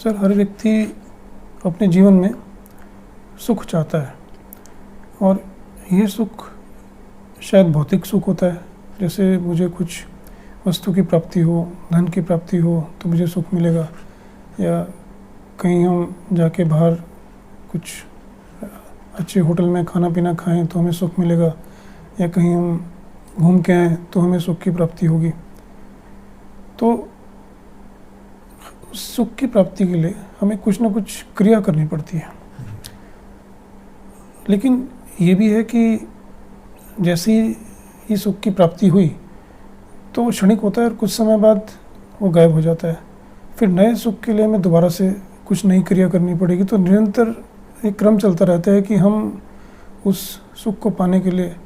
Sir, हर व्यक्ति अपने जीवन में सुख चाहता है और ये सुख शायद भौतिक सुख होता है। जैसे मुझे कुछ वस्तु की प्राप्ति हो, धन की प्राप्ति हो तो मुझे सुख मिलेगा, या कहीं हम जाके बाहर कुछ अच्छे होटल में खाना पीना खाएं तो हमें सुख मिलेगा, या कहीं हम घूम के आएँ तो हमें सुख की प्राप्ति होगी। तो उस सुख की प्राप्ति के लिए हमें कुछ ना कुछ क्रिया करनी पड़ती है। लेकिन ये भी है कि जैसे ही ये सुख की प्राप्ति हुई तो वो क्षणिक होता है और कुछ समय बाद वो गायब हो जाता है। फिर नए सुख के लिए हमें दोबारा से कुछ नई क्रिया करनी पड़ेगी। तो निरंतर एक क्रम चलता रहता है कि हम उस सुख को पाने के लिए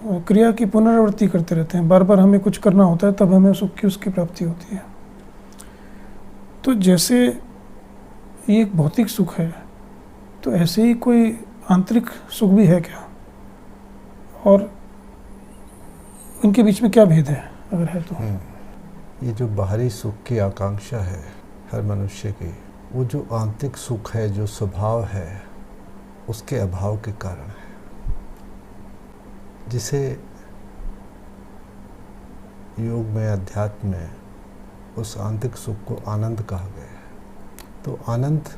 क्रिया की पुनरावृत्ति करते रहते हैं। बार बार हमें कुछ करना होता है, तब हमें सुख की उसकी प्राप्ति होती है। तो जैसे ये एक भौतिक सुख है, तो ऐसे ही कोई आंतरिक सुख भी है क्या, और इनके बीच में क्या भेद है, अगर है तो? ये जो बाहरी सुख की आकांक्षा है हर मनुष्य की, वो जो आंतरिक सुख है, जो स्वभाव है, उसके अभाव के कारण है, जिसे योग में, अध्यात्म में उस आंतरिक सुख को आनंद कहा गया है। तो आनंद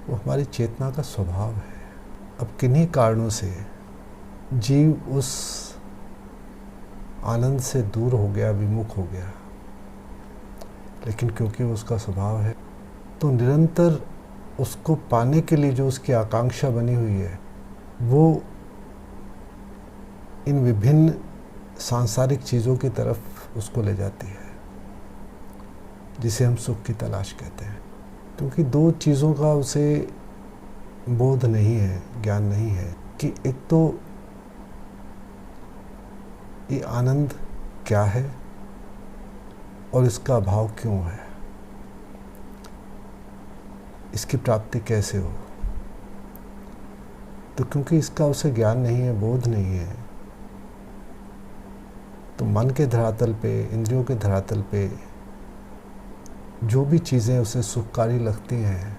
वो हमारी चेतना का स्वभाव है। अब किन्हीं कारणों से जीव उस आनंद से दूर हो गया, विमुख हो गया, लेकिन क्योंकि उसका स्वभाव है तो निरंतर उसको पाने के लिए जो उसकी आकांक्षा बनी हुई है, वो इन विभिन्न सांसारिक चीज़ों की तरफ उसको ले जाती है, जिसे हम सुख की तलाश कहते हैं। क्योंकि दो चीज़ों का उसे बोध नहीं है, ज्ञान नहीं है कि एक तो ये आनंद क्या है और इसका अभाव क्यों है, इसकी प्राप्ति कैसे हो। तो क्योंकि इसका उसे ज्ञान नहीं है, बोध नहीं है, तो मन के धरातल पे, इंद्रियों के धरातल पे जो भी चीज़ें उसे सुखकारी लगती हैं,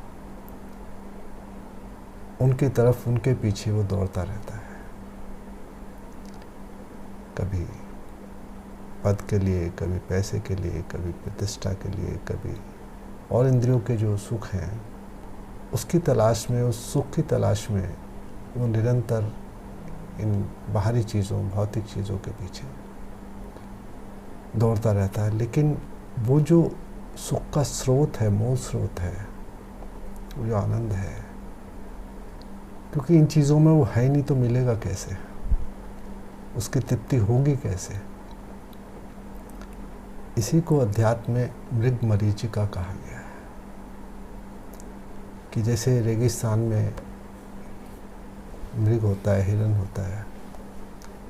उनकी तरफ, उनके पीछे वो दौड़ता रहता है। कभी पद के लिए, कभी पैसे के लिए, कभी प्रतिष्ठा के लिए, कभी और इंद्रियों के जो सुख हैं उसकी तलाश में, उस सुख की तलाश में वो निरंतर इन बाहरी चीज़ों, भौतिक चीज़ों के पीछे दौड़ता रहता है। लेकिन वो जो सुख का स्रोत है, मूल स्रोत है, वो जो आनंद है, क्योंकि इन चीज़ों में वो है ही नहीं तो मिलेगा कैसे, उसकी तृप्ति होगी कैसे। इसी को अध्यात्म में मृग मरीचिका कहा गया है कि जैसे रेगिस्तान में मृग होता है, हिरन होता है,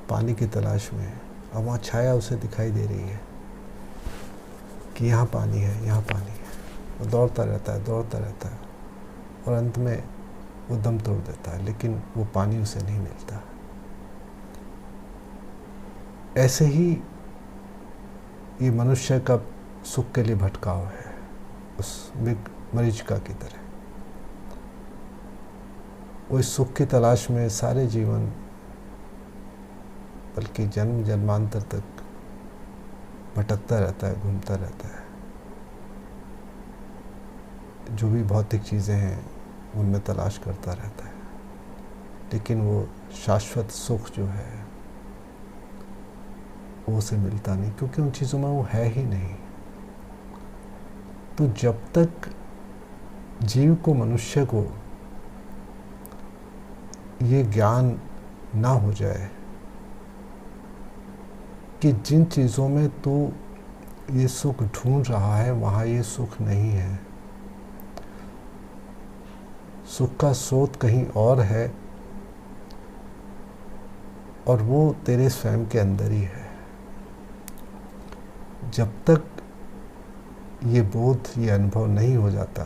पानी की तलाश में, और वहाँ छाया उसे दिखाई दे रही है कि यहाँ पानी है, यहाँ पानी है, वो दौड़ता रहता है, दौड़ता रहता है, और अंत में वो दम तोड़ देता है, लेकिन वो पानी उसे नहीं मिलता। ऐसे ही ये मनुष्य का सुख के लिए भटकाव है, उस मरीचिका की तरह। वो इस सुख की तलाश में सारे जीवन, बल्कि जन्म जन्मांतर तक भटकता रहता है, घूमता रहता है। जो भी भौतिक चीज़ें हैं उनमें तलाश करता रहता है, लेकिन वो शाश्वत सुख जो है वो उसे मिलता नहीं, क्योंकि उन चीज़ों में वो है ही नहीं। तो जब तक जीव को, मनुष्य को ये ज्ञान ना हो जाए कि जिन चीज़ों में तू ये सुख ढूंढ रहा है वहाँ ये सुख नहीं है, सुख का स्रोत कहीं और है, और वो तेरे स्वयं के अंदर ही है। जब तक ये बोध, ये अनुभव नहीं हो जाता,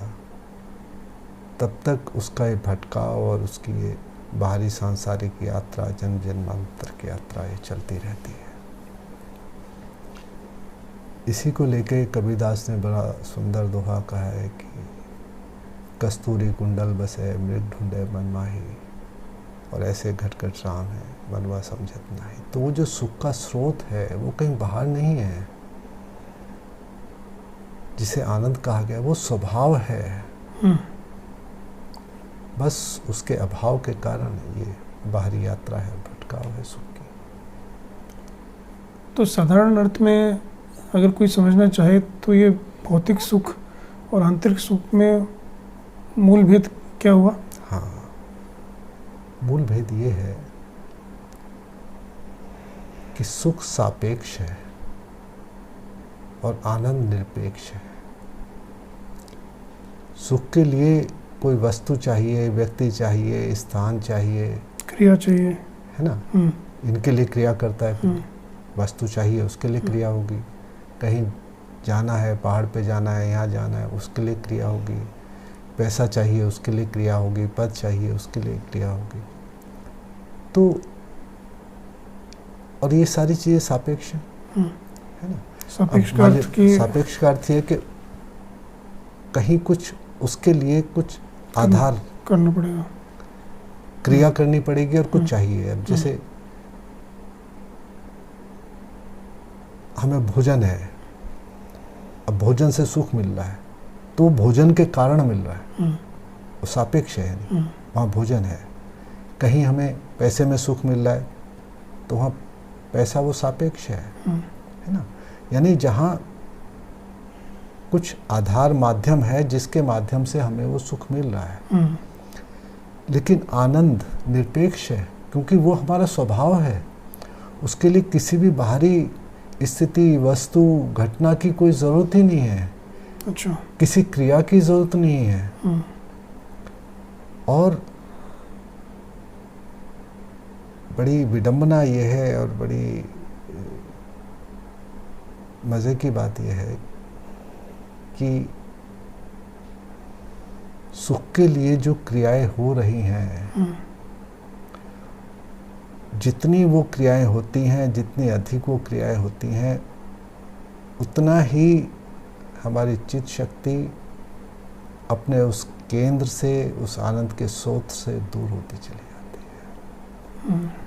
तब तक उसका ये भटकाव और उसकी ये बाहरी सांसारिक यात्रा, जन्म जन्मांतर की यात्रा ये चलती रहती है। इसी को लेके कबीरदास ने बड़ा सुंदर दोहा कहा है कि कस्तूरी कुंडल बसे मृग ढूंढे मन माही, और ऐसे घटघट राम है मनवा समझत नहीं। तो वो जो सुख का स्रोत है वो कहीं बाहर नहीं है, जिसे आनंद कहा गया वो स्वभाव है, बस उसके अभाव के कारण ये बाहरी यात्रा है, भटकाव है सुख की। तो साधारण अर्थ में अगर कोई समझना चाहे तो ये भौतिक सुख और आंतरिक सुख में मूल भेद क्या हुआ? हाँ, मूल भेद ये है कि सुख सापेक्ष है और आनंद निरपेक्ष है। सुख के लिए कोई वस्तु चाहिए, व्यक्ति चाहिए, स्थान चाहिए, क्रिया चाहिए, है ना। इनके लिए क्रिया करता है, वस्तु चाहिए उसके लिए क्रिया होगी। कहीं जाना है, पहाड़ पे जाना है, यहाँ जाना है, उसके लिए क्रिया होगी। पैसा चाहिए उसके लिए क्रिया होगी, पद चाहिए उसके लिए क्रिया होगी। तो और ये सारी चीज़ें सापेक्ष हैं, है ना। सापेक्ष का अर्थ की सापेक्ष का अर्थ है कि कहीं कुछ उसके लिए कुछ आधार करना पड़ेगा, क्रिया करनी पड़ेगी और कुछ चाहिए। अब जैसे हमें भोजन है, अब भोजन से सुख मिल रहा है तो भोजन के कारण मिल रहा है, वो सापेक्ष है, यानी वहाँ भोजन है। कहीं हमें पैसे में सुख मिल रहा है तो वहाँ पैसा वो सापेक्ष है ना। यानी जहाँ कुछ आधार माध्यम है जिसके माध्यम से हमें वो सुख मिल रहा है। लेकिन आनंद निरपेक्ष है क्योंकि वो हमारा स्वभाव है, उसके लिए किसी भी बाहरी स्थिति, वस्तु, घटना की कोई ज़रूरत ही नहीं है। अच्छा, किसी क्रिया की ज़रूरत नहीं है। और बड़ी विडंबना ये है और बड़ी मज़े की बात यह है कि सुख के लिए जो क्रियाएं हो रही हैं, जितनी वो क्रियाएं होती हैं, जितनी अधिक वो क्रियाएं होती हैं, उतना ही हमारी चित्त शक्ति अपने उस केंद्र से, उस आनंद के स्रोत से दूर होती चली जाती है।